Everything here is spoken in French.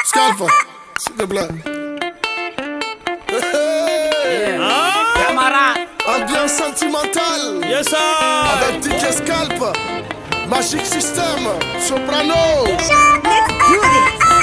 Scalpa, s'il te plaît. Camarade. Ambiance sentimentale. Yes sir. Avec DJ Scalpa, Magic System, Soprano. Chérie,